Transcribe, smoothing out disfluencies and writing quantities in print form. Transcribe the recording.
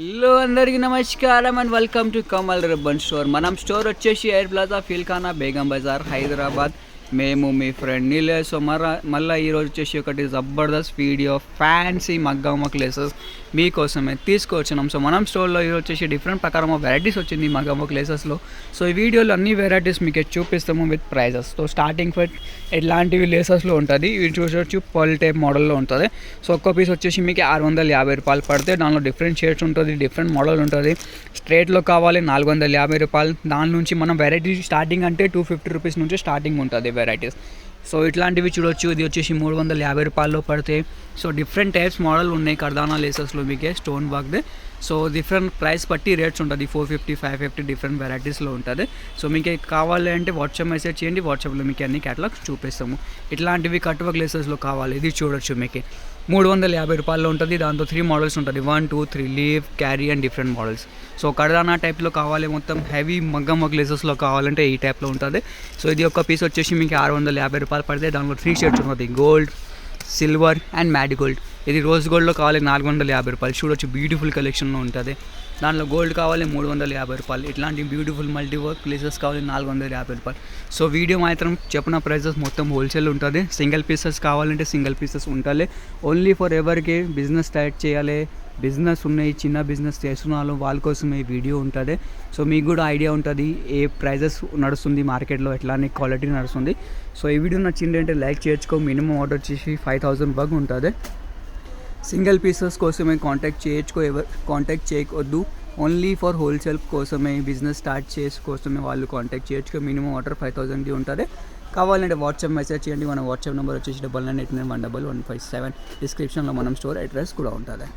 Hello అందరికీ నమస్కారం and welcome to Kamal ribbon store. మనం స్టోర్ వచ్చేసి ఎయిర్ ప్లాజా ఫిల్ఖానా బేగం బజార్ హైదరాబాద్. మేము మీ ఫ్రెండ్ నీలే. సో మళ్ళీ ఈరోజు వచ్చేసి ఒకటి జబర్దస్త్ వీడియో ఫ్యాన్సీ మగ్గమ్మ క్లేసెస్ మీకోసమే తీసుకొచ్చినాం. సో మనం స్టోర్లో ఈరోజు వచ్చేసి డిఫరెంట్ ప్రకారం వెరైటీస్ వచ్చింది మగ్గమ్మ క్లేసెస్లో. సో ఈ వీడియోలో అన్ని వెరైటీస్ మీకు చూపిస్తాము with prizes. So starting for ఇట్లాంటివి లేసెస్లో ఉంటుంది. ఇవి చూసొచ్చు పర్ల్ టైప్ మోడల్లో ఉంటుంది. సో ఒక్క పీస్ వచ్చేసి మీకు 650 రూపాయలు పడితే దానిలో డిఫరెంట్ షేడ్స్ ఉంటుంది, డిఫరెంట్ మోడల్ ఉంటుంది. స్ట్రేట్లో కావాలి 450 రూపాయలు. దాని నుంచి మనం వెరైటీ స్టార్టింగ్ అంటే 250 రూపీస్ నుంచి స్టార్టింగ్ ఉంటుంది వెరైటీస్. సో ఇట్లాంటివి చూడొచ్చు. ఇది వచ్చేసి 350 రూపాయల్లో పడతాయి. సో డిఫరెంట్ టైప్స్ మోడల్ ఉన్నాయి కర్దానా లేసెస్లో మీకే స్టోన్ వర్క్ది. సో డిఫరెంట్ ప్రైస్ బట్టి రేట్స్ ఉంటుంది. 450, 550 డిఫరెంట్ వెరైటీస్లో ఉంటుంది. సో మీకు కావాలి అంటే వాట్సాప్ మెసేజ్ చేయండి, వాట్సాప్లో మీకు అన్ని క్యాటలాగ్స్ చూపిస్తాము. ఇట్లాంటివి కట్ వర్క్ లేసెస్లో కావాలి ఇది చూడొచ్చు. మీకు 350 రూపాయల్లో ఉంటుంది. దాంతో 3 మోడల్స్ ఉంటుంది, 1, 2, 3 leave, carry and different models. So కర్దానా టైప్లో కావాలి, మొత్తం హెవీ మగ్గం వర్క్ లేసెస్లో కావాలంటే ఈ టైప్లో ఉంటుంది. సో ఇది ఒక పీస్ వచ్చేసి మీకు 650 రూపాయలు పడితే దాంట్లో 3 షేడ్స్ ఉంటుంది, gold, silver and matte gold. ఇది రోజ్ గోల్డ్లో కావాలి 450 రూపాయలు. చూడొచ్చు బ్యూటిఫుల్ కలెక్షన్లో ఉంటుంది. దాంట్లో గోల్డ్ కావాలి 350 రూపాయలు. ఇట్లాంటి బ్యూటిఫుల్ మల్టీ వర్క్ ప్లేసెస్ కావాలి 450 రూపాయలు. సో వీడియో మాత్రం చెప్పిన ప్రైజెస్ మొత్తం హోల్సేల్ ఉంటుంది. సింగిల్ పీసెస్ కావాలంటే సింగిల్ పీసెస్ ఉంటుంది. ఓన్లీ ఫర్ ఎవరికి బిజినెస్ స్టార్ట్ చేయాలి, బిజినెస్ ఉన్నాయి, చిన్న బిజినెస్ చేస్తున్న వాళ్ళ కోసం ఈ వీడియో ఉంటుంది. సో మీకు కూడా ఐడియా ఉంటుంది ఏ ప్రైజెస్ నడుస్తుంది మార్కెట్లో, ఎట్లానే క్వాలిటీ నడుస్తుంది. సో ఈ వీడియో నచ్చిందంటే లైక్ చేసుకో. మినిమం ఆర్డర్ వచ్చేసి 5000 వరకు ఉంటుంది. సింగిల్ పీసెస్ కోసమే కాంటాక్ట్ చేయకొద్దు. ఓన్లీ ఫర్ హోల్సేల్ కోసమే, బిజినెస్ స్టార్ట్ కోసమే వాళ్ళు కాంటాక్ట్ చేయొచ్చు. మినిమం ఆర్డర్ 5000 ఉంటుంది. కావాలంటే వాట్సాప్ మెసేజ్ చేయండి. మన వాట్సాప్ నెంబర్ వచ్చేసి 9989111157. డిస్క్రిప్షన్లో మనం స్టోర్ అడ్రస్ కూడా ఉంటుంది.